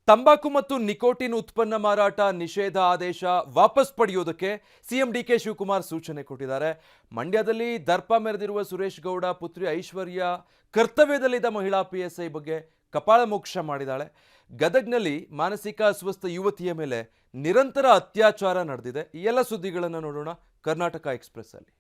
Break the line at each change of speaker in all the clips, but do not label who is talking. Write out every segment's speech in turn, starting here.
ತಂಬಾಕು ಮತ್ತು ನಿಕೋಟಿನ್ ಉತ್ಪನ್ನ ಮಾರಾಟ ನಿಷೇಧ ಆದೇಶ ವಾಪಸ್ ಪಡೆಯುವುದಕ್ಕೆ ಸಿಎಂ ಡಿಕೆ ಶಿವಕುಮಾರ್ ಸೂಚನೆ ಕೊಟ್ಟಿದ್ದಾರೆ. ಮಂಡ್ಯದಲ್ಲಿ ದರ್ಪ ಮೆರೆದಿರುವ ಸುರೇಶ್ ಗೌಡ ಪುತ್ರಿ ಐಶ್ವರ್ಯ ಕರ್ತವ್ಯದಲ್ಲಿದ್ದ ಮಹಿಳಾ ಪಿಎಸ್ಐ ಬಗ್ಗೆ ಕಪಾಳ ಮೋಕ್ಷ ಮಾಡಿದ್ದಾಳೆ. ಗದಗ್ನಲ್ಲಿ ಮಾನಸಿಕ ಅಸ್ವಸ್ಥ ಯುವತಿಯ ಮೇಲೆ ನಿರಂತರ ಅತ್ಯಾಚಾರ ನಡೆದಿದೆ. ಈ ಎಲ್ಲ ಸುದ್ದಿಗಳನ್ನು ನೋಡೋಣ ಕರ್ನಾಟಕ ಎಕ್ಸ್‌ಪ್ರೆಸ್ ಅಲ್ಲಿ.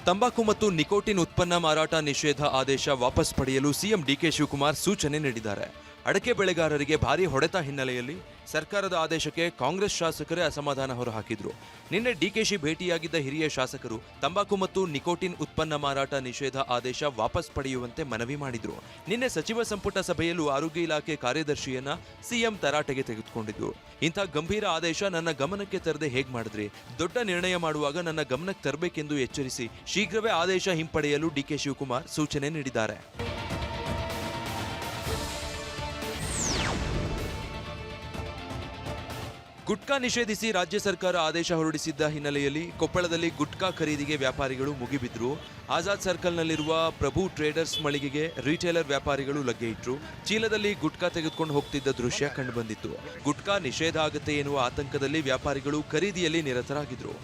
ತಂಬಾಕು ಮತ್ತು ನಿಕೋಟಿನ್ ಉತ್ಪನ್ನ ಮಾರಾಟ ನಿಷೇಧ ಆದೇಶ ವಾಪಸ್ ಪಡೆಯಲು ಸಿಎಂ ಡಿಕೆ ಶಿವಕುಮಾರ್ ಸೂಚನೆ ನೀಡಿದ್ದಾರೆ. ಅಡಕೆ ಬೆಳೆಗಾರರಿಗೆ ಭಾರೀ ಹೊಡೆತ ಹಿನ್ನೆಲೆಯಲ್ಲಿ ಸರ್ಕಾರದ ಆದೇಶಕ್ಕೆ ಕಾಂಗ್ರೆಸ್ ಶಾಸಕರೇ ಅಸಮಾಧಾನ ಹೊರಹಾಕಿದ್ರು. ನಿನ್ನೆ ಡಿಕೆಶಿ ಭೇಟಿಯಾಗಿದ್ದ ಹಿರಿಯ ಶಾಸಕರು ತಂಬಾಕು ಮತ್ತು ನಿಕೋಟಿನ್ ಉತ್ಪನ್ನ ಮಾರಾಟ ನಿಷೇಧ ಆದೇಶ ವಾಪಸ್ ಪಡೆಯುವಂತೆ ಮನವಿ ಮಾಡಿದ್ರು. ನಿನ್ನೆ ಸಚಿವ ಸಂಪುಟ ಸಭೆಯಲ್ಲೂ ಆರೋಗ್ಯ ಇಲಾಖೆ ಕಾರ್ಯದರ್ಶಿಯನ್ನ ಸಿಎಂ ತರಾಟೆಗೆ ತೆಗೆದುಕೊಂಡಿದ್ರು. ಇಂಥ ಗಂಭೀರ ಆದೇಶ ನನ್ನ ಗಮನಕ್ಕೆ ತರದೆ ಹೇಗ್ ಮಾಡಿದ್ರಿ? ದೊಡ್ಡ ನಿರ್ಣಯ ಮಾಡುವಾಗ ನನ್ನ ಗಮನಕ್ಕೆ ತರಬೇಕೆಂದು ಎಚ್ಚರಿಸಿ ಶೀಘ್ರವೇ ಆದೇಶ ಹಿಂಪಡೆಯಲು ಡಿಕೆ ಶಿವಕುಮಾರ್ ಸೂಚನೆ ನೀಡಿದ್ದಾರೆ. ಗುಟ್ಕಾ ನಿಷೇಧಿಸಿ ರಾಜ್ಯ ಸರ್ಕಾರ ಆದೇಶ ಹೊರಡಿಸಿದ್ದ ಹಿನ್ನೆಲೆಯಲ್ಲಿ ಕೊಪ್ಪಳದಲ್ಲಿ ಗುಟ್ಕಾ ಖರೀದಿಗೆ ವ್ಯಾಪಾರಿಗಳು ಮುಗಿಬಿದ್ರು. ಆಜಾದ್ ಸರ್ಕಲ್ನಲ್ಲಿರುವ ಪ್ರಭು ಟ್ರೇಡರ್ಸ್ ಮಳಿಗೆಗೆ ರಿಟೇಲರ್ ವ್ಯಾಪಾರಿಗಳು ಲಗ್ಗೆ ಇಟ್ರು. ಚೀಲದಲ್ಲಿ ಗುಟ್ಕಾ ತೆಗೆದುಕೊಂಡು ಹೋಗ್ತಿದ್ದ ದೃಶ್ಯ ಕಂಡುಬಂದಿತ್ತು. ಗುಟ್ಕಾ ನಿಷೇಧ ಆಗುತ್ತೆ ಎನ್ನುವ ಆತಂಕದಲ್ಲಿ ವ್ಯಾಪಾರಿಗಳು ಖರೀದಿಯಲ್ಲಿ ನಿರತರಾಗಿದ್ರು.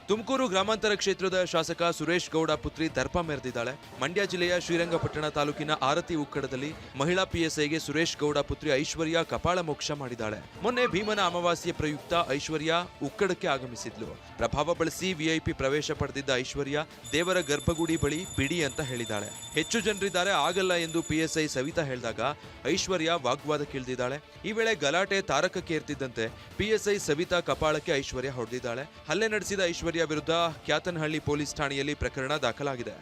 ತುಮಕೂರು ಗ್ರಾಮಾಂತರ ಕ್ಷೇತ್ರದ ಶಾಸಕ ಸುರೇಶ್ ಗೌಡ ಪುತ್ರಿ ದರ್ಪ ಮೆರೆದಿದ್ದಾಳೆ. ಮಂಡ್ಯ ಜಿಲ್ಲೆಯ ಶ್ರೀರಂಗಪಟ್ಟಣ ತಾಲೂಕಿನ ಆರತಿ ಉಕ್ಕಡದಲ್ಲಿ ಮಹಿಳಾ ಪಿಎಸ್ಐಗೆ ಸುರೇಶ್ ಗೌಡ ಪುತ್ರಿ ಐಶ್ವರ್ಯ ಕಪಾಳ ಮೋಕ್ಷ ಮಾಡಿದ್ದಾಳೆ. ಮೊನ್ನೆ ಭೀಮನ ಅಮಾವಾಸ್ಯೆ ಪ್ರಯುಕ್ತ ಐಶ್ವರ್ಯ ಉಕ್ಕಡಕ್ಕೆ ಆಗಮಿಸಿದ್ಲು. ಪ್ರಭಾವ ಬಳಸಿ ವಿಐಪಿ ಪ್ರವೇಶ ಪಡೆದಿದ್ದ ಐಶ್ವರ್ಯ ದೇವರ ಗರ್ಭಗುಡಿ ಬಳಿ ಬಿಡಿ ಅಂತ ಹೇಳಿದ್ದಾಳೆ. ಹೆಚ್ಚು ಜನರಿದ್ದಾರೆ, ಆಗಲ್ಲ ಎಂದು ಪಿಎಸ್ಐ ಸವಿತಾ ಹೇಳಿದಾಗ ಐಶ್ವರ್ಯ ವಾಗ್ವಾದಕ್ಕಿಳಿದಿದ್ದಾಳೆ. ಈ ವೇಳೆ ಗಲಾಟೆ ತಾರಕಕ್ಕೇರ್ತಿದ್ದಂತೆ ಪಿಎಸ್ಐ ಸವಿತಾ ಕಪಾಳಕ್ಕೆ ಐಶ್ವರ್ಯ ಹೊಡೆದಿದ್ದಾಳೆ. ಹಲ್ಲೆ ನಡೆಸಿದ ಐಶ್ವರ್ಯ ವಿರುದ್ಧ ಕ್ಯಾತನಹಳ್ಳಿ ಪೊಲೀಸ್ ಠಾಣೆಯಲ್ಲಿ ಪ್ರಕರಣ ದಾಖಲಾಗಿದೆ.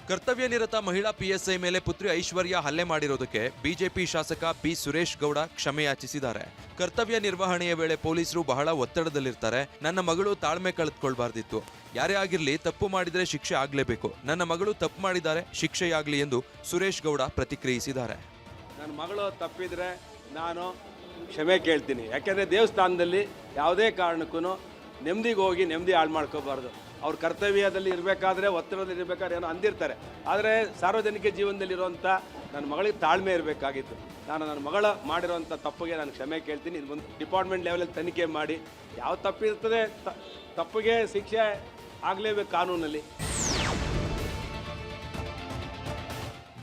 ಕರ್ತವ್ಯ ನಿರತ ಮಹಿಳಾ ಪಿಎಸ್ಐ ಮೇಲೆ ಪುತ್ರಿ ಐಶ್ವರ್ಯ ಹಲ್ಲೆ ಮಾಡಿರೋದಕ್ಕೆ ಬಿಜೆಪಿ ಶಾಸಕ ಪಿ ಸುರೇಶ್ ಗೌಡ ಕ್ಷಮೆ ಯಾಚಿಸಿದ್ದಾರೆ. ಕರ್ತವ್ಯ ನಿರ್ವಹಣೆಯ ವೇಳೆ ಪೊಲೀಸರು ಬಹಳ ಒತ್ತಡದಲ್ಲಿರ್ತಾರೆ. ನನ್ನ ಮಗಳು ತಾಳ್ಮೆ ಕಳೆದುಕೊಳ್ಬಾರ್ದಿತ್ತು. ಯಾರೇ ಆಗಿರ್ಲಿ ತಪ್ಪು ಮಾಡಿದ್ರೆ ಶಿಕ್ಷೆ ಆಗ್ಲೇಬೇಕು. ನನ್ನ ಮಗಳು ತಪ್ಪು ಮಾಡಿದ್ದಾರೆ, ಶಿಕ್ಷೆಯಾಗ್ಲಿ ಎಂದು ಸುರೇಶ್ ಗೌಡ ಪ್ರತಿಕ್ರಿಯಿಸಿದ್ದಾರೆ.
ನನ್ನ ಮಗಳು ತಪ್ಪಿದ್ರೆ ನಾನು ಕ್ಷಮೆ ಕೇಳ್ತೀನಿ. ಯಾಕೆಂದರೆ ದೇವಸ್ಥಾನದಲ್ಲಿ ಯಾವುದೇ ಕಾರಣಕ್ಕೂ ನೆಮ್ಮದಿಗೆ ಹೋಗಿ ನೆಮ್ಮದಿ ಹಾಳು ಮಾಡ್ಕೋಬಾರ್ದು. ಅವ್ರ ಕರ್ತವ್ಯದಲ್ಲಿ ಇರಬೇಕಾದ್ರೆ ಒತ್ತಡದಲ್ಲಿ ಇರಬೇಕಾದ್ರೆ ಏನೋ ಅಂದಿರ್ತಾರೆ. ಆದರೆ ಸಾರ್ವಜನಿಕ ಜೀವನದಲ್ಲಿರುವಂಥ ನನ್ನ ಮಗಳಿಗೆ ತಾಳ್ಮೆ ಇರಬೇಕಾಗಿತ್ತು. ನಾನು ನನ್ನ ಮಗಳ ಮಾಡಿರೋಂಥ ತಪ್ಪಿಗೆ ನಾನು ಕ್ಷಮೆ ಕೇಳ್ತೀನಿ. ಇದು ಒಂದು ಡಿಪಾರ್ಟ್ಮೆಂಟ್ ಲೆವೆಲಲ್ಲಿ ತನಿಖೆ ಮಾಡಿ ಯಾವ ತಪ್ಪಿರ್ತದೆ ತಪ್ಪಿಗೆ ಶಿಕ್ಷೆ ಆಗಲೇಬೇಕು ಕಾನೂನಲ್ಲಿ.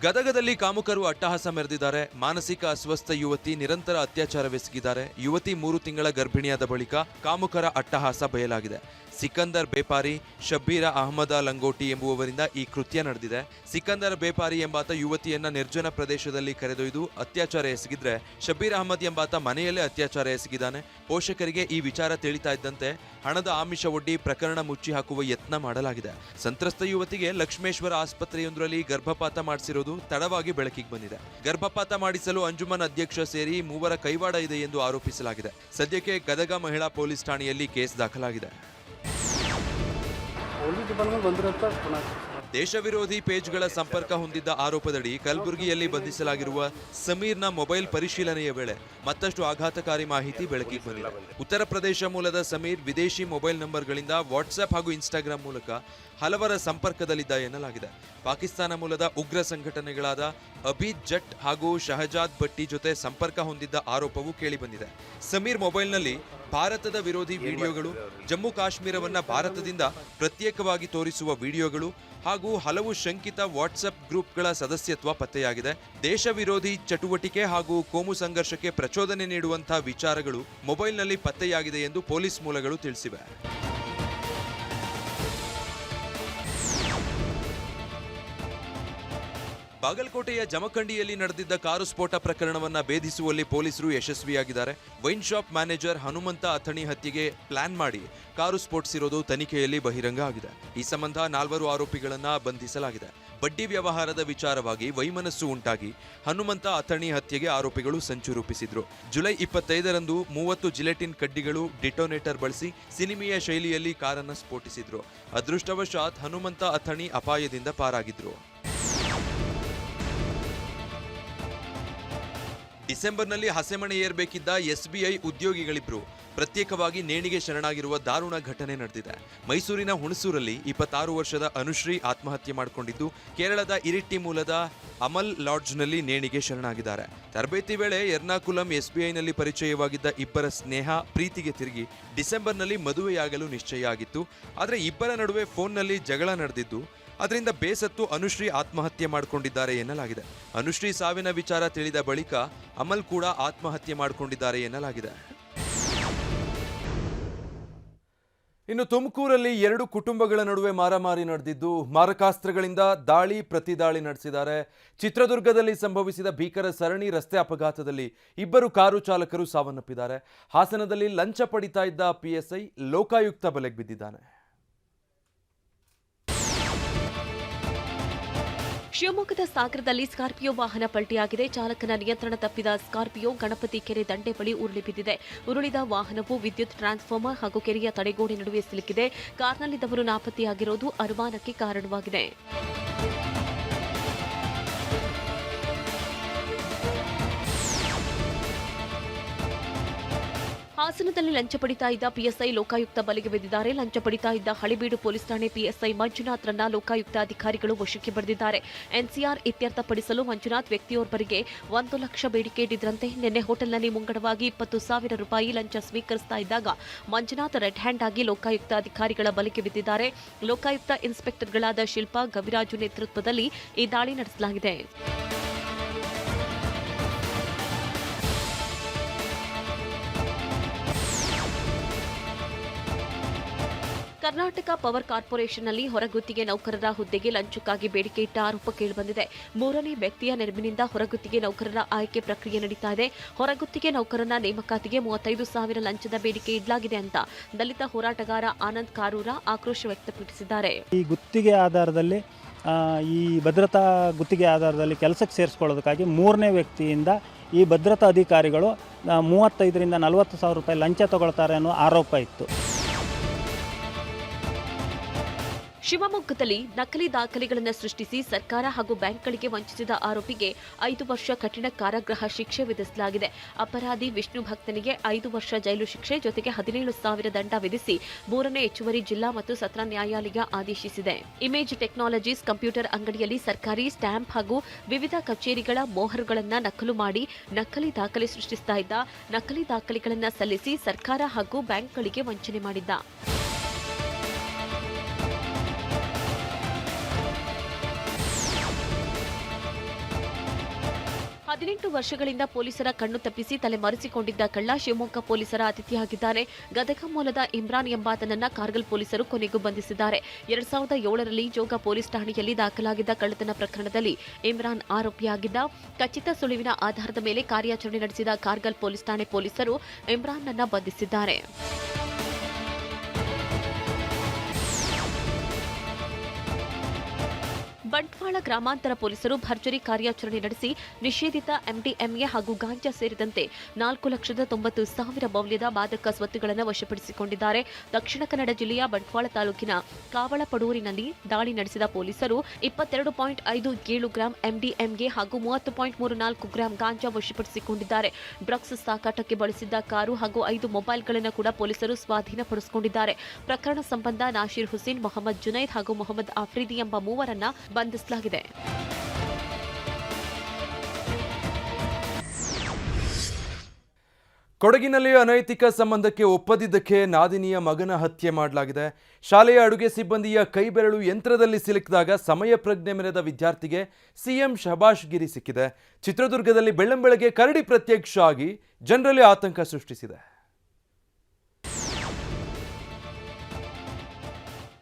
ಗದಗದಲ್ಲಿ ಕಾಮುಕರು ಅಟ್ಟಹಾಸ ಮೆರೆದಿದ್ದಾರೆ. ಮಾನಸಿಕ ಅಸ್ವಸ್ಥ ಯುವತಿ ನಿರಂತರ ಅತ್ಯಾಚಾರವೆಸಗಿದ್ದಾರೆ. ಯುವತಿ 3 ತಿಂಗಳ ಗರ್ಭಿಣಿಯಾದ ಬಳಿಕ ಕಾಮುಕರ ಅಟ್ಟಹಾಸ ಬಯಲಾಗಿದೆ. ಸಿಕಂದರ್ ಬೇಪಾರಿ, ಶಬ್ಬೀರ ಅಹಮದ ಲಂಗೋಟಿ ಎಂಬುವವರಿಂದ ಈ ಕೃತ್ಯ ನಡೆದಿದೆ. ಸಿಕಂದರ್ ಬೇಪಾರಿ ಎಂಬಾತ ಯುವತಿಯನ್ನ ನಿರ್ಜನ ಪ್ರದೇಶದಲ್ಲಿ ಕರೆದೊಯ್ದು ಅತ್ಯಾಚಾರ ಎಸಗಿದ್ರೆ, ಶಬ್ಬೀರ್ ಅಹಮದ್ ಎಂಬಾತ ಮನೆಯಲ್ಲೇ ಅತ್ಯಾಚಾರ ಎಸಗಿದ್ದಾನೆ. ಪೋಷಕರಿಗೆ ಈ ವಿಚಾರ ತಿಳಿತಾ ಇದ್ದಂತೆ ಹಣದ ಆಮಿಷ ಒಡ್ಡಿ ಪ್ರಕರಣ ಮುಚ್ಚಿ ಹಾಕುವ ಯತ್ನ ಮಾಡಲಾಗಿದೆ. ಸಂತ್ರಸ್ತ ಯುವತಿಗೆ ಲಕ್ಷ್ಮೇಶ್ವರ ಆಸ್ಪತ್ರೆಯೊಂದರಲ್ಲಿ ಗರ್ಭಪಾತ ಮಾಡಿಸಿರುವುದು ತಡವಾಗಿ ಬೆಳಕಿಗೆ ಬಂದಿದೆ. ಗರ್ಭಪಾತ ಮಾಡಿಸಲು ಅಂಜುಮನ್ ಅಧ್ಯಕ್ಷ ಸೇರಿ 3 ಕೈವಾಡ ಇದೆ ಎಂದು ಆರೋಪಿಸಲಾಗಿದೆ. ಸದ್ಯಕ್ಕೆ ಗದಗ ಮಹಿಳಾ ಪೊಲೀಸ್ ಠಾಣೆಯಲ್ಲಿ ಕೇಸ್ ದಾಖಲಾಗಿದೆ. ದೇಶ ವಿರೋಧಿ ಪೇಜ್ಗಳ ಸಂಪರ್ಕ ಹೊಂದಿದ್ದ ಆರೋಪದಡಿ ಕಲಬುರಗಿಯಲ್ಲಿ ಬಂಧಿಸಲಾಗಿರುವ ಸಮೀರ್ನ ಮೊಬೈಲ್ ಪರಿಶೀಲನೆಯ ವೇಳೆ ಮತ್ತಷ್ಟು ಆಘಾತಕಾರಿ ಮಾಹಿತಿ ಬೆಳಕಿಗೆ ಬಂದಿದೆ. ಉತ್ತರ ಪ್ರದೇಶ ಮೂಲದ ಸಮೀರ್ ವಿದೇಶಿ ಮೊಬೈಲ್ ನಂಬರ್ಗಳಿಂದ ವಾಟ್ಸ್ಆಪ್ ಹಾಗೂ ಇನ್ಸ್ಟಾಗ್ರಾಂ ಮೂಲಕ ಹಲವರ ಸಂಪರ್ಕದಲ್ಲಿದ್ದ ಎನ್ನಲಾಗಿದೆ. ಪಾಕಿಸ್ತಾನ ಮೂಲದ ಉಗ್ರ ಸಂಘಟನೆಗಳಾದ ಅಬೀದ್ ಜಟ್ ಹಾಗೂ ಶಹಜಾದ್ ಭಟ್ಟಿ ಜೊತೆ ಸಂಪರ್ಕ ಹೊಂದಿದ್ದ ಆರೋಪವು ಕೇಳಿಬಂದಿದೆ. ಸಮೀರ್ ಮೊಬೈಲ್ನಲ್ಲಿ ಭಾರತದ ವಿರೋಧಿ ವಿಡಿಯೋಗಳು, ಜಮ್ಮು ಕಾಶ್ಮೀರವನ್ನ ಭಾರತದಿಂದ ಪ್ರತ್ಯೇಕವಾಗಿ ತೋರಿಸುವ ವಿಡಿಯೋಗಳು ಹಾಗೂ ಹಲವು ಶಂಕಿತ ವಾಟ್ಸ್ಆಪ್ ಗ್ರೂಪ್ಗಳ ಸದಸ್ಯತ್ವ ಪತ್ತೆಯಾಗಿದೆ. ದೇಶ ವಿರೋಧಿ ಚಟುವಟಿಕೆ ಹಾಗೂ ಕೋಮು ಸಂಘರ್ಷಕ್ಕೆ ಪ್ರಚೋದನೆ ನೀಡುವಂತಹ ವಿಚಾರಗಳು ಮೊಬೈಲ್ನಲ್ಲಿ ಪತ್ತೆಯಾಗಿದೆ ಎಂದು ಪೊಲೀಸ್ ಮೂಲಗಳು ತಿಳಿಸಿವೆ. ಬಾಗಲಕೋಟೆಯ ಜಮಖಂಡಿಯಲ್ಲಿ ನಡೆದಿದ್ದ ಕಾರು ಸ್ಫೋಟ ಪ್ರಕರಣವನ್ನ ಭೇದಿಸುವಲ್ಲಿ ಪೊಲೀಸರು ಯಶಸ್ವಿಯಾಗಿದ್ದಾರೆ. Wine shop manager Hanumantha Athani ಹತ್ಯೆಗೆ ಪ್ಲಾನ್ ಮಾಡಿ ಕಾರು ಸ್ಫೋಟಿಸಿರೋದು ತನಿಖೆಯಲ್ಲಿ ಬಹಿರಂಗ ಆಗಿದೆ. ಈ ಸಂಬಂಧ 4 ಆರೋಪಿಗಳನ್ನ ಬಂಧಿಸಲಾಗಿದೆ. ಬಡ್ಡಿ ವ್ಯವಹಾರದ ವಿಚಾರವಾಗಿ ವೈಮನಸ್ಸು ಉಂಟಾಗಿ ಹನುಮಂತ ಅಥಣಿ ಹತ್ಯೆಗೆ ಆರೋಪಿಗಳು ಸಂಚು ರೂಪಿಸಿದ್ರು. ಜುಲೈ 25ರಂದು 30 ಜಿಲೆಟಿನ್ ಕಡ್ಡಿಗಳು, ಡಿಟೋನೇಟರ್ ಬಳಸಿ ಸಿನಿಮೀಯ ಶೈಲಿಯಲ್ಲಿ ಕಾರನ್ನ ಸ್ಫೋಟಿಸಿದ್ರು. ಅದೃಷ್ಟವಶಾತ್ ಹನುಮಂತ ಅಥಣಿ ಅಪಾಯದಿಂದ ಪಾರಾಗಿದ್ರು. ಡಿಸೆಂಬರ್ನಲ್ಲಿ ಹಸೆಮಣೆ ಏರ್ಬೇಕಿದ್ದ SBI ಉದ್ಯೋಗಿಗಳಿಬ್ರು ಪ್ರತ್ಯೇಕವಾಗಿ ನೇಣಿಗೆ ಶರಣಾಗಿರುವ ದಾರುಣ ಘಟನೆ ನಡೆದಿದೆ. ಮೈಸೂರಿನ ಹುಣಸೂರಲ್ಲಿ 26 ವರ್ಷದ ಅನುಶ್ರೀ ಆತ್ಮಹತ್ಯೆ ಮಾಡಿಕೊಂಡಿದ್ದು, ಕೇರಳದ ಇರಿಟ್ಟಿ ಮೂಲದ ಅಮಲ್ ಲಾಡ್ಜ್ನಲ್ಲಿ ನೇಣಿಗೆ ಶರಣಾಗಿದ್ದಾರೆ. ತರಬೇತಿ ವೇಳೆ ಎರ್ನಾಕುಲಂ SBIನಲ್ಲಿ ಪರಿಚಯವಾಗಿದ್ದ ಇಬ್ಬರ ಸ್ನೇಹ ಪ್ರೀತಿಗೆ ತಿರುಗಿ ಡಿಸೆಂಬರ್ನಲ್ಲಿ ಮದುವೆಯಾಗಲು ನಿಶ್ಚಯ ಆಗಿತ್ತು. ಆದರೆ ಇಬ್ಬರ ನಡುವೆ ಫೋನ್ನಲ್ಲಿ ಜಗಳ ನಡೆದಿದ್ದು, ಅದರಿಂದ ಬೇಸತ್ತು ಅನುಶ್ರೀ ಆತ್ಮಹತ್ಯೆ ಮಾಡಿಕೊಂಡಿದ್ದಾರೆ ಎನ್ನಲಾಗಿದೆ. ಅನುಶ್ರೀ ಸಾವಿನ ವಿಚಾರ ತಿಳಿದ ಬಳಿಕ ಅಮಲ್ ಕೂಡ ಆತ್ಮಹತ್ಯೆ ಮಾಡಿಕೊಂಡಿದ್ದಾರೆ ಎನ್ನಲಾಗಿದೆ. ಇನ್ನು ತುಮಕೂರಲ್ಲಿ 2 ಕುಟುಂಬಗಳ ನಡುವೆ ಮಾರಾಮಾರಿ ನಡೆದಿದ್ದು, ಮಾರಕಾಸ್ತ್ರಗಳಿಂದ ದಾಳಿ ಪ್ರತಿದಾಳಿ ನಡೆಸಿದ್ದಾರೆ. ಚಿತ್ರದುರ್ಗದಲ್ಲಿ ಸಂಭವಿಸಿದ ಭೀಕರ ಸರಣಿ ರಸ್ತೆ ಅಪಘಾತದಲ್ಲಿ 2 ಕಾರು ಚಾಲಕರು ಸಾವನ್ನಪ್ಪಿದ್ದಾರೆ. ಹಾಸನದಲ್ಲಿ ಲಂಚ ಪಡಿತಾ ಇದ್ದ PSI ಲೋಕಾಯುಕ್ತ ಬಲೆಗೆ ಬಿದ್ದಿದ್ದಾನೆ.
ಶಿವಮೊಗ್ಗದ ಸಾಗರದಲ್ಲಿ ಸ್ಕಾರ್ಪಿಯೋ ವಾಹನ ಪಲ್ಟಿಯಾಗಿದೆ. ಚಾಲಕನ ನಿಯಂತ್ರಣ ತಪ್ಪಿದ ಸ್ಕಾರ್ಪಿಯೋ ಗಣಪತಿ ಕೆರೆ ದಂಡೆ ಬಳಿ ಉರುಳಿ ಬಿದ್ದಿದೆ. ಉರುಳಿದ ವಾಹನವು ವಿದ್ಯುತ್ ಟ್ರಾನ್ಸ್ಫಾರ್ಮರ್ ಹಾಗೂ ಕೆರೆಯ ತಡೆಗೋಡೆ ನಡುವೆ ಸಿಲುಕಿದೆ. ಕಾರ್ನಲ್ಲಿದ್ದವರು ನಾಪತ್ತೆಯಾಗಿರೋದು ಅನುಮಾನಕ್ಕೆ ಕಾರಣವಾಗಿದೆ. ಹಾಸನದಲ್ಲಿ ಲಂಚ ಪಡಿತಾ ಇದ್ದ PSI ಲೋಕಾಯುಕ್ತ ಬಲೆಗೆ ಬಿದ್ದಿದ್ದಾರೆ. ಲಂಚ ಪಡಿತಾ ಇದ್ದ ಹಳಿಬೀಡು ಪೊಲೀಸ್ ಠಾಣೆ PSI ಮಂಜುನಾಥ್ರನ್ನ ಲೋಕಾಯುಕ್ತ ಅಧಿಕಾರಿಗಳು ವಶಕ್ಕೆ ಪಡೆದಿದ್ದಾರೆ. NCR ಇತ್ಯರ್ಥಪಡಿಸಲು ಮಂಜುನಾಥ್ ವ್ಯಕ್ತಿಯೋರ್ವರಿಗೆ 1 ಲಕ್ಷ ಬೇಡಿಕೆ ಇಟ್ಟಿದ್ರಂತೆ. ನಿನ್ನೆ ಹೋಟೆಲ್ನಲ್ಲಿ ಮುಂಗಡವಾಗಿ 20,000 ರೂಪಾಯಿ ಲಂಚ ಸ್ವೀಕರಿಸ್ತಾ ಇದ್ದಾಗ ಮಂಜುನಾಥ್ ರೆಡ್ ಹ್ಯಾಂಡ್ ಆಗಿ ಲೋಕಾಯುಕ್ತ ಅಧಿಕಾರಿಗಳ ಬಲೆಗೆ ಬಿದ್ದಿದ್ದಾರೆ. ಲೋಕಾಯುಕ್ತ ಇನ್ಸ್ಪೆಕ್ಟರ್ಗಳಾದ ಶಿಲ್ಪಾ ಗವಿರಾಜು ನೇತೃತ್ವದಲ್ಲಿ ಈ ದಾಳಿ ನಡೆಸಲಾಗಿದೆ. ಕರ್ನಾಟಕ ಪವರ್ ಕಾರ್ಪೊರೇಷನ್ನಲ್ಲಿ ಹೊರಗುತ್ತಿಗೆ ನೌಕರರ ಹುದ್ದೆಗೆ ಲಂಚಕ್ಕಾಗಿ ಬೇಡಿಕೆ ಇಟ್ಟ ಆರೋಪ ಕೇಳಿಬಂದಿದೆ. 3ನೇ ವ್ಯಕ್ತಿಯ ನೆರವಿನಿಂದ ಹೊರಗುತ್ತಿಗೆ ನೌಕರರ ಆಯ್ಕೆ ಪ್ರಕ್ರಿಯೆ ನಡೀತಾ ಇದೆ. ಹೊರಗುತ್ತಿಗೆ ನೌಕರನ ನೇಮಕಾತಿಗೆ 35,000 ಲಂಚದ ಬೇಡಿಕೆ ಇಡಲಾಗಿದೆ ಅಂತ ದಲಿತ ಹೋರಾಟಗಾರ ಆನಂದ್ ಕಾರೂರ ಆಕ್ರೋಶ ವ್ಯಕ್ತಪಡಿಸಿದ್ದಾರೆ.
ಈ ಗುತ್ತಿಗೆ ಆಧಾರದಲ್ಲಿ ಈ ಭದ್ರತಾ ಗುತ್ತಿಗೆ ಆಧಾರದಲ್ಲಿ ಕೆಲಸಕ್ಕೆ ಸೇರಿಸ್ಕೊಳ್ಳೋದಕ್ಕಾಗಿ 3ನೇ ವ್ಯಕ್ತಿಯಿಂದ ಈ ಭದ್ರತಾ ಅಧಿಕಾರಿಗಳು 35,000 ರಿಂದ 40,000 ರೂಪಾಯಿ ಲಂಚ ತಗೊಳ್ತಾರೆ ಅನ್ನೋ ಆರೋಪ ಇತ್ತು.
ಶಿವಮೊಗ್ಗದಲ್ಲಿ ನಕಲಿ ದಾಖಲೆಗಳನ್ನು ಸೃಷ್ಟಿಸಿ ಸರ್ಕಾರ ಹಾಗೂ ಬ್ಯಾಂಕ್ಗಳಿಗೆ ವಂಚಿಸಿದ ಆರೋಪಿಗೆ 5 ವರ್ಷ ಕಠಿಣ ಕಾರಾಗೃಹ ಶಿಕ್ಷೆ ವಿಧಿಸಲಾಗಿದೆ. ಅಪರಾಧಿ ವಿಷ್ಣು ಭಕ್ತನಿಗೆ 5 ವರ್ಷ ಜೈಲು ಶಿಕ್ಷೆ ಜೊತೆಗೆ 17,000 ದಂಡ ವಿಧಿಸಿ 3ನೇ ಹೆಚ್ಚುವರಿ ಜಿಲ್ಲಾ ಮತ್ತು ಸತ್ರ ನ್ಯಾಯಾಲಯ ಆದೇಶಿಸಿದೆ. ಇಮೇಜ್ ಟೆಕ್ನಾಲಜೀಸ್ ಕಂಪ್ಯೂಟರ್ ಅಂಗಡಿಯಲ್ಲಿ ಸರ್ಕಾರಿ ಸ್ಟ್ಯಾಂಪ್ ಹಾಗೂ ವಿವಿಧ ಕಚೇರಿಗಳ ಮೋಹರ್ಗಳನ್ನು ನಕಲು ಮಾಡಿ ನಕಲಿ ದಾಖಲೆ ಸೃಷ್ಟಿಸ್ತಾ ಇದ್ದ. ನಕಲಿ ದಾಖಲೆಗಳನ್ನು ಸಲ್ಲಿಸಿ ಸರ್ಕಾರ ಹಾಗೂ ಬ್ಯಾಂಕ್ಗಳಿಗೆ ವಂಚನೆ ಮಾಡಿದ್ದ. 18 ವರ್ಷಗಳಿಂದ ಪೊಲೀಸರ ಕಣ್ಣು ತಪ್ಪಿಸಿ ತಲೆಮರೆಸಿಕೊಂಡಿದ್ದ ಕಳ್ಳ ಶಿವಮೊಗ್ಗ ಪೊಲೀಸರ ಅತಿಥಿಯಾಗಿದ್ದಾನೆ. ಗದಗ ಮೂಲದ ಇಮ್ರಾನ್ ಎಂಬಾತನನ್ನ ಕಾರ್ಗಲ್ ಪೊಲೀಸರು ಕೊನೆಗೂ ಬಂಧಿಸಿದ್ದಾರೆ. 2007ರಲ್ಲಿ ಜೋಗ ಪೊಲೀಸ್ ಠಾಣೆಯಲ್ಲಿ ದಾಖಲಾಗಿದ್ದ ಕಳ್ಳತನ ಪ್ರಕರಣದಲ್ಲಿ ಇಮ್ರಾನ್ ಆರೋಪಿಯಾಗಿದ್ದ. ಖಚಿತ ಸುಳಿವಿನ ಆಧಾರದ ಮೇಲೆ ಕಾರ್ಯಾಚರಣೆ ನಡೆಸಿದ ಕಾರ್ಗಲ್ ಪೊಲೀಸ್ ಠಾಣೆ ಪೊಲೀಸರು ಇಮ್ರಾನ್ನನ್ನ ಬಂಧಿಸಿದ್ದಾರೆ. ಬಂಟ್ವಾಳ ಗ್ರಾಮಾಂತರ ಪೊಲೀಸರು ಭರ್ಜರಿ ಕಾರ್ಯಾಚರಣೆ ನಡೆಸಿ ನಿಷೇಧಿತ MDMA ಹಾಗೂ ಗಾಂಜಾ ಸೇರಿದಂತೆ 4,90,000 ಮೌಲ್ಯದ ಮಾದಕ ಸ್ವತ್ತುಗಳನ್ನು ವಶಪಡಿಸಿಕೊಂಡಿದ್ದಾರೆ. ದಕ್ಷಿಣ ಕನ್ನಡ ಜಿಲ್ಲೆಯ ಬಂಟ್ವಾಳ ತಾಲೂಕಿನ ಕಾವಳಪಡೂರಿನಲ್ಲಿ ದಾಳಿ ನಡೆಸಿದ ಪೊಲೀಸರು 22.57 ಗ್ರಾಂ MDMA ಹಾಗೂ 30.34 ಗ್ರಾಂ ಗಾಂಜಾ ವಶಪಡಿಸಿಕೊಂಡಿದ್ದಾರೆ. ಡ್ರಗ್ಸ್ ಸಾಗಾಟಕ್ಕೆ ಬಳಸಿದ್ದ ಕಾರು ಹಾಗೂ 5 ಮೊಬೈಲ್ಗಳನ್ನು ಕೂಡ ಪೊಲೀಸರು ಸ್ವಾಧೀನಪಡಿಸಿಕೊಂಡಿದ್ದಾರೆ. ಪ್ರಕರಣ ಸಂಬಂಧ ನಾಶೀರ್ ಹುಸೇನ್, ಮೊಹಮ್ಮದ್ ಜುನೈದ್ ಹಾಗೂ ಮೊಹಮ್ಮದ್ ಆಫ್ರಿದಿ ಎಂಬ ಮೂವರನ್ನ ಬಂಧಿಸಲಾಗಿದೆ.
ಕೊಡಗಿನಲ್ಲಿ ಅನೈತಿಕ ಸಂಬಂಧಕ್ಕೆ ಒಪ್ಪದಿದ್ದಕ್ಕೆ ನಾದಿನಿಯ ಮಗನ ಹತ್ಯೆ ಮಾಡಲಾಗಿದೆ. ಶಾಲೆಯ ಅಡುಗೆ ಸಿಬ್ಬಂದಿಯ ಕೈಬೆರಳು ಯಂತ್ರದಲ್ಲಿ ಸಿಲುಕಿದಾಗ ಸಮಯ ಪ್ರಜ್ಞೆ ಮೆರೆದ ವಿದ್ಯಾರ್ಥಿಗೆ CM ಶಹಬಾಷ್ ಗಿರಿ ಸಿಕ್ಕಿದೆ. ಚಿತ್ರದುರ್ಗದಲ್ಲಿ ಬೆಳ್ಳಂಬೆಳಗ್ಗೆ ಕರಡಿ ಪ್ರತ್ಯಕ್ಷ ಆಗಿ ಜನರಲ್ಲಿ ಆತಂಕ ಸೃಷ್ಟಿಸಿದೆ.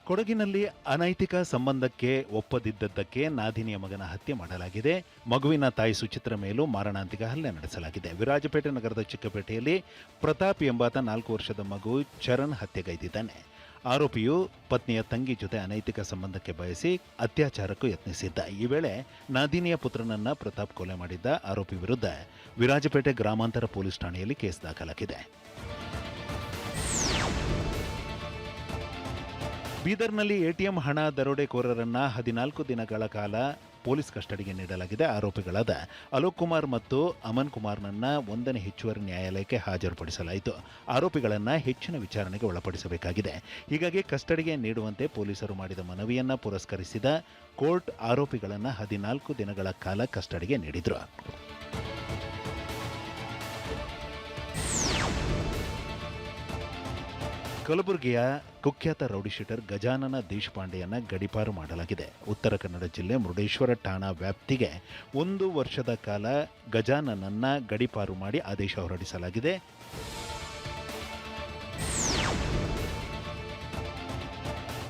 ಕೊಡಗಿನಲ್ಲಿ ಅನೈತಿಕ ಸಂಬಂಧಕ್ಕೆ ಒಪ್ಪದಿದ್ದದ್ದಕ್ಕೆ ನಾದಿನಿಯ ಮಗನ ಹತ್ಯೆ ಮಾಡಲಾಗಿದೆ. ಮಗುವಿನ ತಾಯಿ ಸುಚಿತ್ರ ಮೇಲೂ ಮಾರಣಾಂತಿಕ ಹಲ್ಲೆ ನಡೆಸಲಾಗಿದೆ. ವಿರಾಜಪೇಟೆ ನಗರದ ಚಿಕ್ಕಪೇಟೆಯಲ್ಲಿ ಪ್ರತಾಪ್ ಎಂಬಾತ 4 ವರ್ಷದ ಮಗು ಚರಣ್ ಹತ್ಯೆಗೈದಿದ್ದಾನೆ. ಆರೋಪಿಯು ಪತ್ನಿಯ ತಂಗಿ ಜೊತೆ ಅನೈತಿಕ ಸಂಬಂಧಕ್ಕೆ ಬಯಸಿ ಅತ್ಯಾಚಾರಕ್ಕೂ ಯತ್ನಿಸಿದ್ದ. ಈ ವೇಳೆ ನಾದಿನಿಯ ಪುತ್ರನನ್ನ ಪ್ರತಾಪ್ ಕೊಲೆ ಮಾಡಿದ್ದ. ಆರೋಪಿ ವಿರುದ್ಧ ವಿರಾಜಪೇಟೆ ಗ್ರಾಮಾಂತರ ಪೊಲೀಸ್ ಠಾಣೆಯಲ್ಲಿ ಕೇಸ್ ದಾಖಲಾಗಿದೆ. ಬೀದರ್ನಲ್ಲಿ ATM ಹಣ ದರೋಡೆಕೋರರನ್ನ 14 ದಿನಗಳ ಕಾಲ ಪೊಲೀಸ್ ಕಸ್ಟಡಿಗೆ ನೀಡಲಾಗಿದೆ. ಆರೋಪಿಗಳಾದ ಅಲೋಕ್ ಕುಮಾರ್ ಮತ್ತು ಅಮನ್ ಕುಮಾರ್ನನ್ನ 1ನೇ ಹೆಚ್ಚುವರಿ ನ್ಯಾಯಾಲಯಕ್ಕೆ ಹಾಜರುಪಡಿಸಲಾಯಿತು. ಆರೋಪಿಗಳನ್ನು ಹೆಚ್ಚಿನ ವಿಚಾರಣೆಗೆ ಒಳಪಡಿಸಬೇಕಾಗಿದೆ. ಹೀಗಾಗಿ ಕಸ್ಟಡಿಗೆ ನೀಡುವಂತೆ ಪೊಲೀಸರು ಮಾಡಿದ ಮನವಿಯನ್ನ ಪುರಸ್ಕರಿಸಿದ ಕೋರ್ಟ್ ಆರೋಪಿಗಳನ್ನು 14 ದಿನಗಳ ಕಾಲ ಕಸ್ಟಡಿಗೆ ನೀಡಿದ್ರು. ಕಲಬುರಗಿಯ ಕುಖ್ಯಾತ ರೌಡಿಶೀಟರ್ ಗಜಾನನ ದೇಶಪಾಂಡೆಯನ್ನ ಗಡೀಪಾರು ಮಾಡಲಾಗಿದೆ. ಉತ್ತರ ಕನ್ನಡ ಜಿಲ್ಲೆ ಮುರುಡೇಶ್ವರ ಠಾಣಾ ವ್ಯಾಪ್ತಿಗೆ 1 ವರ್ಷದ ಕಾಲ ಗಜಾನನನ್ನ ಗಡೀಪಾರು ಮಾಡಿ ಆದೇಶ ಹೊರಡಿಸಲಾಗಿದೆ.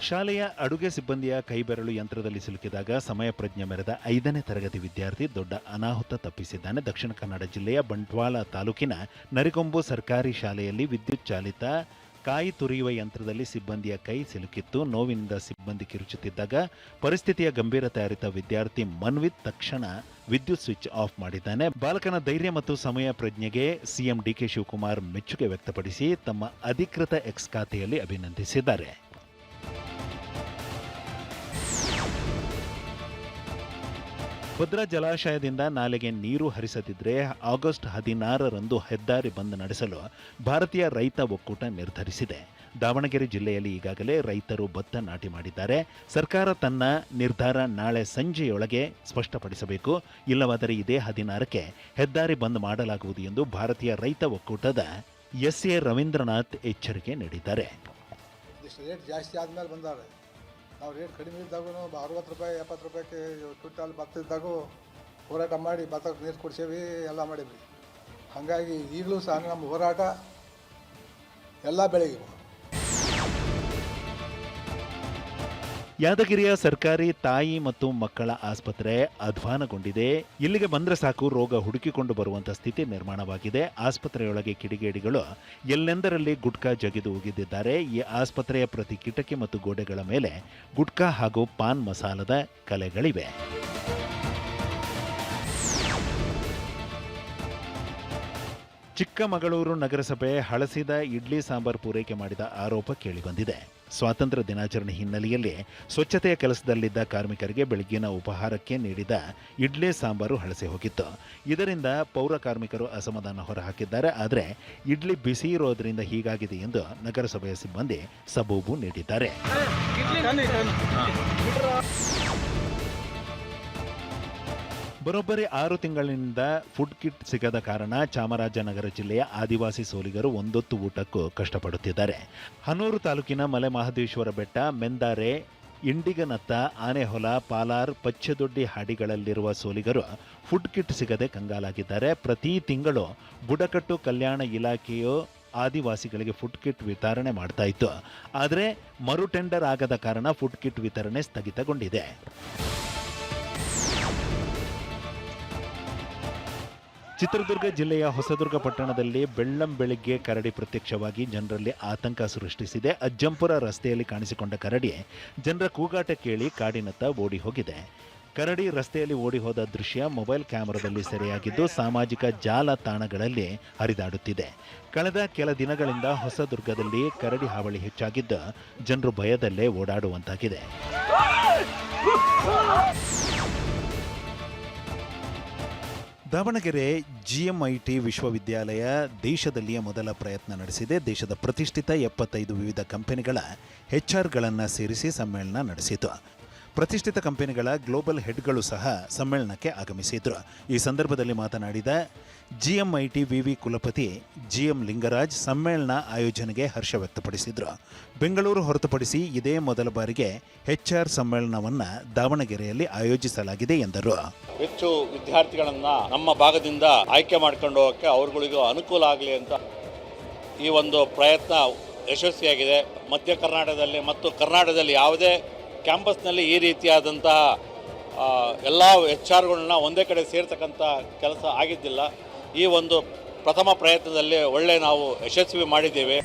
ಶಾಲೆಯ ಅಡುಗೆ ಸಿಬ್ಬಂದಿಯ ಕೈಬೆರಳು ಯಂತ್ರದಲ್ಲಿ ಸಿಲುಕಿದಾಗ ಸಮಯ ಪ್ರಜ್ಞೆ ಮೆರೆದ 5ನೇ ತರಗತಿ ವಿದ್ಯಾರ್ಥಿ ದೊಡ್ಡ ಅನಾಹುತ ತಪ್ಪಿಸಿದ್ದಾನೆ. ದಕ್ಷಿಣ ಕನ್ನಡ ಜಿಲ್ಲೆಯ ಬಂಟ್ವಾಳ ತಾಲೂಕಿನ ನರಿಗೊಂಬು ಸರ್ಕಾರಿ ಶಾಲೆಯಲ್ಲಿ ವಿದ್ಯುತ್ ಚಾಲಿತ ಕಾಯಿ ತುರಿಯುವ ಯಂತ್ರದಲ್ಲಿ ಸಿಬ್ಬಂದಿಯ ಕೈ ಸಿಲುಕಿತ್ತು. ನೋವಿನಿಂದ ಸಿಬ್ಬಂದಿ ಕಿರುಚುತ್ತಿದ್ದಾಗ ಪರಿಸ್ಥಿತಿಯ ಗಂಭೀರತೆ ಅರಿತ ವಿದ್ಯಾರ್ಥಿ ಮನ್ವಿತ್ ತಕ್ಷಣ ವಿದ್ಯುತ್ ಸ್ವಿಚ್ ಆಫ್ ಮಾಡಿದ್ದಾನೆ. ಬಾಲಕನ ಧೈರ್ಯ ಮತ್ತು ಸಮಯ ಪ್ರಜ್ಞೆಗೆ ಸಿಎಂ ಡಿಕೆ ಶಿವಕುಮಾರ್ ಮೆಚ್ಚುಗೆ ವ್ಯಕ್ತಪಡಿಸಿ ತಮ್ಮ ಅಧಿಕೃತ ಎಕ್ಸ್ ಖಾತೆಯಲ್ಲಿ ಅಭಿನಂದಿಸಿದ್ದಾರೆ. ಭದ್ರಾ ಜಲಾಶಯದಿಂದ ನಾಲೆಗೆ ನೀರು ಹರಿಸದಿದ್ದರೆ ಆಗಸ್ಟ್ 16ರಂದು ಹೆದ್ದಾರಿ ಬಂದ್ ನಡೆಸಲು ಭಾರತೀಯ ರೈತ ಒಕ್ಕೂಟ ನಿರ್ಧರಿಸಿದೆ. ದಾವಣಗೆರೆ ಜಿಲ್ಲೆಯಲ್ಲಿ ಈಗಾಗಲೇ ರೈತರು ಭತ್ತ ನಾಟಿ ಮಾಡಿದ್ದಾರೆ. ಸರ್ಕಾರ ತನ್ನ ನಿರ್ಧಾರ ನಾಳೆ ಸಂಜೆಯೊಳಗೆ ಸ್ಪಷ್ಟಪಡಿಸಬೇಕು. ಇಲ್ಲವಾದರೆ ಇದೇ 16ಕ್ಕೆ ಹೆದ್ದಾರಿ ಬಂದ್ ಮಾಡಲಾಗುವುದು ಎಂದು ಭಾರತೀಯ ರೈತ ಒಕ್ಕೂಟದ ಎಸ್ಎ ರವೀಂದ್ರನಾಥ್ ಎಚ್ಚರಿಕೆ ನೀಡಿದ್ದಾರೆ.
ರೇಟ್ ಜಾಸ್ತಿ ಆದ್ಮೇಲೆ ಬಂದಾವೆ. ನಾವು ರೇಟ್ ಕಡಿಮೆ ಇದ್ದಾಗೂ 60 ರೂಪಾಯಿ 70 ರೂಪಾಯಿಗೆ ಕ್ವಿಂಟಾಲ್ ಭತ್ತ ಇದ್ದಾಗೂ ಹೋರಾಟ ಮಾಡಿ ಭತ್ತಕ್ಕೆ ನೀರು ಕೊಡ್ಸೇವಿ, ಎಲ್ಲ ಮಾಡೀವಿ. ಹಾಗಾಗಿ ಈಗಲೂ ಸಹ ನಮ್ಮ ಹೋರಾಟ ಎಲ್ಲ ಬೆಳೆಗೆ.
ಯಾದಗಿರಿಯ ಸರ್ಕಾರಿ ತಾಯಿ ಮತ್ತು ಮಕ್ಕಳ ಆಸ್ಪತ್ರೆ ಅಧ್ವಾನಗೊಂಡಿದೆ. ಇಲ್ಲಿಗೆ ಬಂದ್ರೆ ಸಾಕು ರೋಗ ಹುಡುಕಿಕೊಂಡು ಬರುವಂತ ಸ್ಥಿತಿ ನಿರ್ಮಾಣವಾಗಿದೆ. ಆಸ್ಪತ್ರೆಯೊಳಗೆ ಕಿಡಿಗೇಡಿಗಳು ಎಲ್ಲೆಂದರಲ್ಲಿ ಗುಟ್ಕಾ ಜಗಿದು ಹೋಗಿದ್ದಾರೆ. ಈ ಆಸ್ಪತ್ರೆಯ ಪ್ರತಿ ಕಿಟಕಿ ಮತ್ತು ಗೋಡೆಗಳ ಮೇಲೆ ಗುಟ್ಕಾ ಹಾಗೂ ಪಾನ್ ಮಸಾಲದ ಕಲೆಗಳಿವೆ. ಚಿಕ್ಕಮಗಳೂರು ನಗರಸಭೆ ಹಳಸಿದ ಇಡ್ಲಿ ಸಾಂಬಾರ್ ಪೂರೈಕೆ ಮಾಡಿದ ಆರೋಪ ಕೇಳಿಬಂದಿದೆ. ಸ್ವಾತಂತ್ರ್ಯ ದಿನಾಚರಣೆ ಹಿನ್ನೆಲೆಯಲ್ಲಿ ಸ್ವಚ್ಛತೆಯ ಕೆಲಸದಲ್ಲಿದ್ದ ಕಾರ್ಮಿಕರಿಗೆ ಬೆಳಗ್ಗಿನ ಉಪಹಾರಕ್ಕೆ ನೀಡಿದ ಇಡ್ಲಿ ಸಾಂಬಾರು ಹಳಸಿ ಹೋಗಿತ್ತು. ಇದರಿಂದ ಪೌರ ಕಾರ್ಮಿಕರು ಅಸಮಾಧಾನ ಹೊರಹಾಕಿದ್ದಾರೆ. ಆದರೆ ಇಡ್ಲಿ ಬಿಸಿ ಇರೋದ್ರಿಂದ ಹೀಗಾಗಿದೆ ಎಂದು ನಗರಸಭೆಯ ಸಿಬ್ಬಂದಿ ಸಬೂಬು ನೀಡಿದ್ದಾರೆ. ಬರೋಬ್ಬರಿ 6 ತಿಂಗಳಿನಿಂದ ಫುಡ್ ಕಿಟ್ ಸಿಗದ ಕಾರಣ ಚಾಮರಾಜನಗರ ಜಿಲ್ಲೆಯ ಆದಿವಾಸಿ ಸೋಲಿಗರು ಒಂದೊತ್ತು ಊಟಕ್ಕೂ ಕಷ್ಟಪಡುತ್ತಿದ್ದಾರೆ. ಹನೂರು ತಾಲೂಕಿನ ಮಲೆ ಮಹದೇಶ್ವರ ಬೆಟ್ಟ, ಮೆಂದಾರೆ, ಇಂಡಿಗನತ್ತ, ಆನೆಹೊಲ, ಪಾಲಾರ್, ಪಚ್ಚೆದೊಡ್ಡಿ ಹಾಡಿಗಳಲ್ಲಿರುವ ಸೋಲಿಗರು ಫುಡ್ ಕಿಟ್ ಸಿಗದೆ ಕಂಗಾಲಾಗಿದ್ದಾರೆ. ಪ್ರತಿ ತಿಂಗಳು ಬುಡಕಟ್ಟು ಕಲ್ಯಾಣ ಇಲಾಖೆಯು ಆದಿವಾಸಿಗಳಿಗೆ ಫುಡ್ ಕಿಟ್ ವಿತರಣೆ ಮಾಡ್ತಾ ಇತ್ತು. ಆದರೆ ಮರು ಟೆಂಡರ್ ಆಗದ ಕಾರಣ ಫುಡ್ ಕಿಟ್ ವಿತರಣೆ ಸ್ಥಗಿತಗೊಂಡಿದೆ. ಚಿತ್ರದುರ್ಗ ಜಿಲ್ಲೆಯ ಹೊಸದುರ್ಗ ಪಟ್ಟಣದಲ್ಲಿ ಬೆಳ್ಳಂಬೆಳಿಗ್ಗೆ ಕರಡಿ ಪ್ರತ್ಯಕ್ಷವಾಗಿ ಜನರಲ್ಲಿ ಆತಂಕ ಸೃಷ್ಟಿಸಿದೆ. ಅಜ್ಜಂಪುರ ರಸ್ತೆಯಲ್ಲಿ ಕಾಣಿಸಿಕೊಂಡ ಕರಡಿ ಜನರ ಕೂಗಾಟ ಕೇಳಿ ಕಾಡಿನತ್ತ ಓಡಿ ಹೋಗಿದೆ. ಕರಡಿ ರಸ್ತೆಯಲ್ಲಿ ಓಡಿ ಹೋದ ದೃಶ್ಯ ಮೊಬೈಲ್ ಕ್ಯಾಮೆರಾದಲ್ಲಿ ಸೆರೆಯಾಗಿದ್ದು ಸಾಮಾಜಿಕ ಜಾಲತಾಣಗಳಲ್ಲಿ ಹರಿದಾಡುತ್ತಿದೆ. ಕಳೆದ ಕೆಲ ದಿನಗಳಿಂದ ಹೊಸದುರ್ಗದಲ್ಲಿ ಕರಡಿ ಹಾವಳಿ ಹೆಚ್ಚಾಗಿದ್ದು ಜನರು ಭಯದಲ್ಲೇ ಓಡಾಡುವಂತಾಗಿದೆ. ದಾವಣಗೆರೆ ಜಿಎಂಐಟಿ ವಿಶ್ವವಿದ್ಯಾಲಯ ದೇಶದಲ್ಲಿಯೇ ಮೊದಲ ಪ್ರಯತ್ನ ನಡೆಸಿದೆ. ದೇಶದ ಪ್ರತಿಷ್ಠಿತ 75 ವಿವಿಧ ಕಂಪನಿಗಳ HR ಸೇರಿಸಿ ಸಮ್ಮೇಳನ ನಡೆಸಿತು. ಪ್ರತಿಷ್ಠಿತ ಕಂಪನಿಗಳ ಗ್ಲೋಬಲ್ ಹೆಡ್ಗಳು ಸಹ ಸಮ್ಮೇಳನಕ್ಕೆ ಆಗಮಿಸಿದ್ರು. ಈ ಸಂದರ್ಭದಲ್ಲಿ ಮಾತನಾಡಿದ ಜಿಎಂಐಟಿ ವಿವಿ ಕುಲಪತಿ ಜಿಎಂ ಲಿಂಗರಾಜ್ ಸಮ್ಮೇಳನ ಆಯೋಜನೆಗೆ ಹರ್ಷ ವ್ಯಕ್ತಪಡಿಸಿದ್ರು. ಬೆಂಗಳೂರು ಹೊರತುಪಡಿಸಿ ಇದೇ ಮೊದಲ ಬಾರಿಗೆ HR ಸಮ್ಮೇಳನವನ್ನು ದಾವಣಗೆರೆಯಲ್ಲಿ ಆಯೋಜಿಸಲಾಗಿದೆ ಎಂದರು.
ಹೆಚ್ಚು ವಿದ್ಯಾರ್ಥಿಗಳನ್ನು ನಮ್ಮ ಭಾಗದಿಂದ ಆಯ್ಕೆ ಮಾಡ್ಕೊಂಡು ಹೋಗೋಕ್ಕೆ ಅವ್ರಗಳಿಗೂ ಅನುಕೂಲ ಆಗಲಿ ಅಂತ ಈ ಒಂದು ಪ್ರಯತ್ನ ಯಶಸ್ವಿಯಾಗಿದೆ. ಮಧ್ಯ ಕರ್ನಾಟಕದಲ್ಲಿ ಮತ್ತು ಕರ್ನಾಟಕದಲ್ಲಿ ಯಾವುದೇ ಕ್ಯಾಂಪಸ್ನಲ್ಲಿ ಈ ರೀತಿಯಾದಂತಹ ಎಲ್ಲ HR ಒಂದೇ ಕಡೆ ಸೇರ್ತಕ್ಕಂಥ ಕೆಲಸ ಆಗಿದ್ದಿಲ್ಲ. ಈ ಒಂದು ಪ್ರಥಮ ಪ್ರಯತ್ನದಲ್ಲಿ ಒಳ್ಳೆ ನಾವು ಯಶಸ್ವಿ ಮಾಡಿದ್ದೇವೆ.